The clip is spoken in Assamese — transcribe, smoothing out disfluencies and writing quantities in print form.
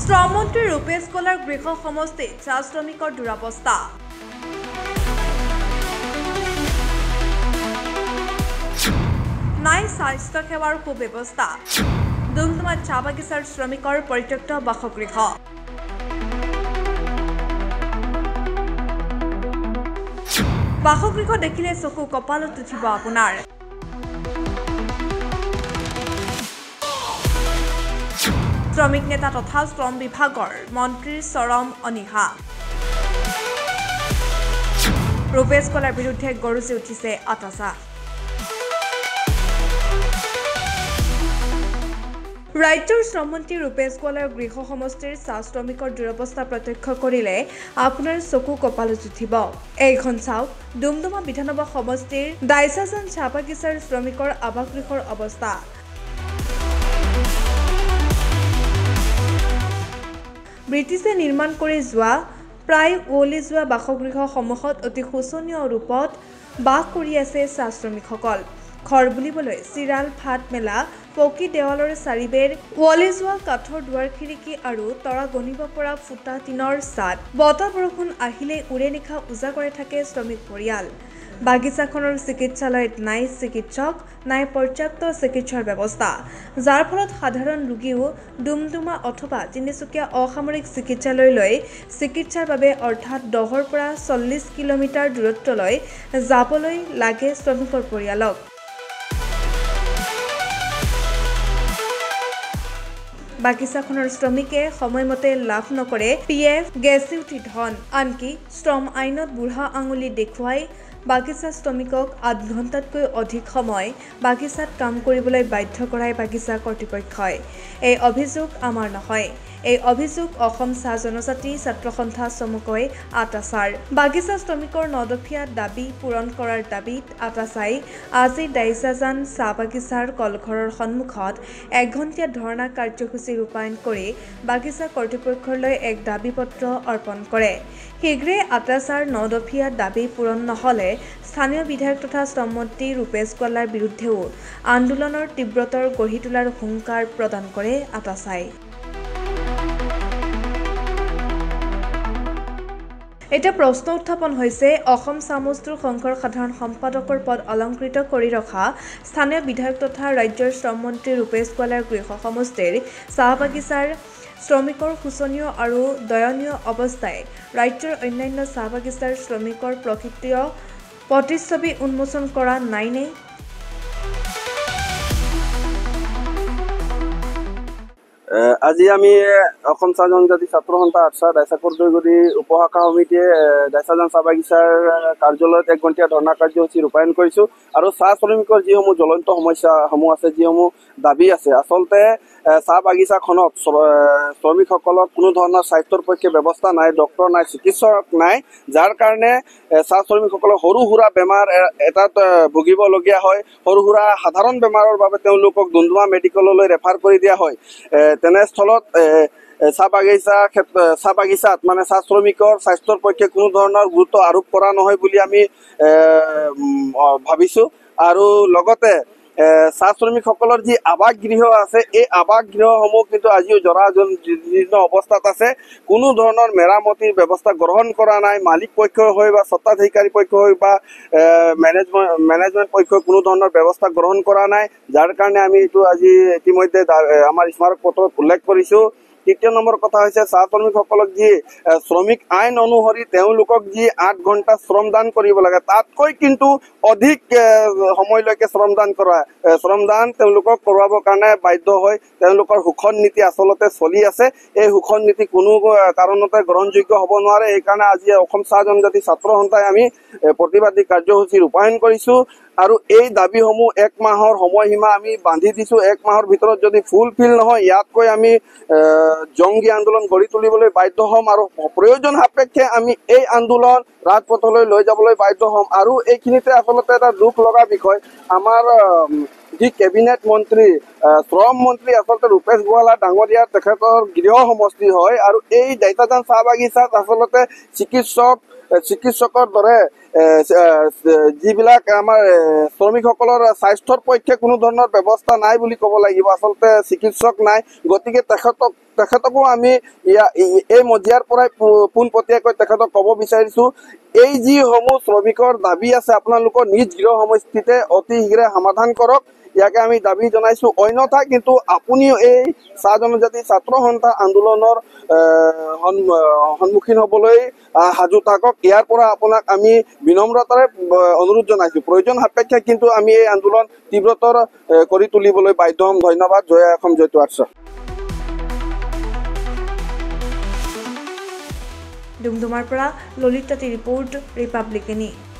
শ্ৰমমন্ত্ৰী ৰূপেশ কলাৰ গৃহ সমষ্টিত চাহ শ্ৰমিকৰ দুৰৱস্থা। নাই স্বাস্থ্য সেৱাৰ সুব্যৱস্থা। ডুমডুমাত চাহ বাগিচাৰ শ্ৰমিকৰ পৰিত্যক্ত বাসগৃহ। বাসগৃহ দেখিলে চকু কপালত উঠিব আপোনাৰ। শ্ৰমিক নেতা তথা শ্ৰম বিভাগৰ মন্ত্ৰীৰ চৰম অনীহা। ৰূপেশ কলাৰ বিৰুদ্ধে গৰজি উঠিছে আটাছা। ৰাজ্যৰ শ্ৰমমন্ত্ৰী ৰূপেশ কলাৰ গৃহ সমষ্টিৰ চাহ শ্ৰমিকৰ দুৰৱস্থা প্ৰত্যক্ষ কৰিলে আপোনাৰ চকু কপালত উঠিব। এইখন চাওক ডুমডুমা বিধানসভা সমষ্টিৰ দাইচাজান চাহ বাগিচাৰ শ্ৰমিকৰ আৱাসগৃহৰ অৱস্থা। ব্ৰিটিছে নিৰ্মাণ কৰি যোৱা প্ৰায় উৱলি যোৱা বাসগৃহসমূহত অতি শোচনীয় ৰূপত বাস কৰি আছে চাহ শ্ৰমিকসকল। ঘৰ বুলিবলৈ চিৰাল ফাট মেলা পকী দেৱালৰ চাৰিবেৰ, উৱলি যোৱা কাঠৰ দুৱাৰ খিৰিকী আৰু তৰা গণিব পৰা ফুটা টিনৰ ছাদ। বতাহ বৰষুণ আহিলেই উৰে নিশা উজাগৰে থাকে শ্ৰমিক পৰিয়াল। বাগিচাখনৰ চিকিৎসালয়ত নাই চিকিৎসক, নাই পৰ্যাপ্ত চিকিৎসাৰ ব্যৱস্থা, যাৰ ফলত সাধাৰণ ৰোগীও ডুমডুমা অথবা তিনিচুকীয়া অসামৰিক চিকিৎসালয়লৈ চিকিৎসাৰ বাবে অৰ্থাৎ 10ৰ পৰা 40 কিলোমিটাৰ দূৰত্বলৈ যাবলৈ লাগে শ্ৰমিকৰ পৰিয়ালক। বাগিচাখনৰ শ্ৰমিকে সময়মতে লাভ নকৰে PF, গ্ৰেচুইটি ধন। আনকি শ্ৰম আইনত বুঢ়া আঙুলি দেখুৱাই বাগিচা শ্ৰমিকক 8 ঘণ্টাতকৈ অধিক সময় বাগিচাত কাম কৰিবলৈ বাধ্য কৰায় বাগিচা কৰ্তৃপক্ষই। এই অভিযোগ আমাৰ নহয়, এই অভিযোগ অসম চাহ জনজাতি ছাত্ৰ সন্থা চমুকৈ আটাছাৰ। বাগিচা শ্ৰমিকৰ 9 দফীয়া দাবী পূৰণ কৰাৰ দাবীত আটাছাই আজি দাইচাজান চাহ বাগিচাৰ কলঘৰৰ সন্মুখত 1 ঘণ্টীয়া ধৰ্ণা কাৰ্যসূচী ৰূপায়ণ কৰি বাগিচা কৰ্তৃপক্ষলৈ এক দাবী পত্ৰ অৰ্পণ কৰে। শীঘ্ৰে আটাছাৰ 9 দফীয়া দাবী পূৰণ নহ'লে স্থানীয় বিধায়ক তথা শ্ৰমমন্ত্ৰী ৰূপেশ কলাৰ বিৰুদ্ধেও আন্দোলনৰ তীব্ৰতৰ গঢ়ি তোলাৰ হুংকাৰ প্ৰদান কৰে আটাছাই। এতিয়া প্ৰশ্ন উত্থাপন হৈছে অসম চাহ মজদুৰ সংঘৰ সাধাৰণ সম্পাদকৰ পদ অলংকৃত কৰি ৰখা স্থানীয় বিধায়ক তথা ৰাজ্যৰ শ্ৰমমন্ত্ৰী ৰূপেশ কলাৰ গৃহ সমষ্টিৰ চাহ বাগিচাৰ শ্ৰমিকৰ শোচনীয় আৰু দয়নীয় অৱস্থাই ৰাজ্যৰ অন্যান্য চাহ বাগিচাৰ শ্ৰমিকৰ প্ৰকৃতীয় প্ৰতিচ্ছবি উন্মোচন কৰা নাইনে? আজি আমি অসম চাহ জনজাতি ছাত্ৰ সন্থা আটাছা দাইচাকৰদৈগুৰি উপশাখা সমিতিয়ে দাইচাজান চাহ বাগিচাৰ কাৰ্যালয়ত 1 ঘণ্টীয়া ধৰ্ণা কাৰ্যসূচী ৰূপায়ণ কৰিছো। আৰু চাহ শ্ৰমিকৰ যিসমূহ জ্বলন্ত সমস্যাসমূহ আছে, যিসমূহ দাবী আছে, আচলতে চাহ বাগিচাখনত শ্ৰমিকসকলক কোনো ধৰণৰ স্বাস্থ্যৰ পক্ষে ব্যৱস্থা নাই, ডক্তৰ নাই, চিকিৎসক নাই, যাৰ কাৰণে চাহ শ্ৰমিকসকলক সৰু সুৰা বেমাৰ এটাত ভুগিবলগীয়া হয়। সৰু সুৰা সাধাৰণ বেমাৰৰ বাবে তেওঁলোকক ডুমডুমা মেডিকেললৈ ৰেফাৰ কৰি দিয়া হয়। তেনেস্থলত চাহ বাগিচাত মানে চাহ শ্ৰমিকৰ স্বাস্থ্যৰ পক্ষে কোনো ধৰণৰ গুৰুত্ব আৰোপ কৰা নহয় বুলি আমি ভাবিছো। আৰু লগতে চাহ শ্ৰমিকসকলৰ যি আৱাসগৃহ আছে, এই আৱাসগৃহসমূহ কিন্তু আজিও জৰাজীৰ্ণ অৱস্থাত আছে। কোনো ধৰণৰ মেৰামতিৰ ব্যৱস্থা গ্ৰহণ কৰা নাই। মালিক পক্ষই হৈ বা স্বত্বাধিকাৰী পক্ষ হৈ বা মেনেজমেণ্ট পক্ষই কোনো ধৰণৰ ব্যৱস্থা গ্ৰহণ কৰা নাই, যাৰ কাৰণে আমি এইটো আজি ইতিমধ্যে আমাৰ স্মাৰক পত্ৰত উল্লেখ কৰিছো। 3 নম্বৰ কথা হৈছে চাহ শ্ৰমিকসকলক যি শ্ৰমিক আইন অনুসৰি তেওঁলোকক যি 8 ঘণ্টা শ্ৰমদান কৰিব লাগে, তাতকৈ কিন্তু অধিক সময়লৈকে শ্ৰমদান তেওঁলোকক কৰোৱাবৰ কাৰণে বাধ্য হয়। তেওঁলোকৰ শোষণ নীতি আচলতে চলি আছে। এই শোষণ নীতি কোনো কাৰণতে গ্ৰহণযোগ্য হ'ব নোৱাৰে। সেইকাৰণে আজি অসম চাহ জনজাতি ছাত্ৰ সন্থাই আমি প্ৰতিবাদী কাৰ্যসূচী ৰূপায়ণ কৰিছো। আৰু এই দাবীসমূহ 1 মাহৰ সময়সীমা আমি বান্ধি দিছো। 1 মাহৰ ভিতৰত যদি ফুলফিল নহয়, ইয়াতকৈ আমি জংগী আন্দোলন গঢ়ি তুলিবলৈ বাধ্য হ'ম। আৰু প্ৰয়োজন সাপেক্ষে আমি এই আন্দোলন ৰাজপথলৈ লৈ যাবলৈ বাধ্য হ'ম। আৰু এইখিনিতে আচলতে এটা দুখ লগা বিষয়, আমাৰ যি কেবিনেট মন্ত্ৰী শ্ৰম মন্ত্ৰী আচলতে ৰূপেশ কলা ডাঙৰীয়া তেখেতৰ গৃহ সমষ্টি হয়। আৰু এই দাইচাজান চাহ বাগিচাত আচলতে চিকিৎসক চিকিৎসকৰ দৰে যিবিলাক আমাৰ শ্ৰমিকসকলৰ স্বাস্থ্যৰ পক্ষে কোনো ধৰণৰ ব্যৱস্থা নাই বুলি ক'ব লাগিব। আচলতে চিকিৎসক নাই, গতিকে তেখেতকো আমি এই মজিয়াৰ পৰাই পোনপটীয়াকৈ তেখেতক ক'ব বিচাৰিছো, এই যিসমূহ শ্ৰমিকৰ দাবী আছে আপোনালোকৰ নিজ গৃহ সমষ্টিতে অতি শীঘ্ৰে সমাধান কৰক, ইয়াকে আমি দাবী জনাইছো। অন্যথা কিন্তু আপুনিও এই চাহ জনজাতি ছাত্ৰ সন্থা আন্দোলনৰ সন্মুখীন হ'বলৈ সাজু থাকক। ইয়াৰ পৰা আপোনাক আমি বিনম্ৰতাৰে অনুৰোধ জনাইছো। প্ৰয়োজন সাপেক্ষে কিন্তু আমি এই আন্দোলন তীব্ৰতৰ কৰি তুলিবলৈ বাধ্য হ'ম। ধন্যবাদ। জয় অসম, জয় আৰ্য। ডুমডুমাৰ পৰা ললিতাতি ৰিপৰ্ট, ৰিপাব্লিক নিউজ।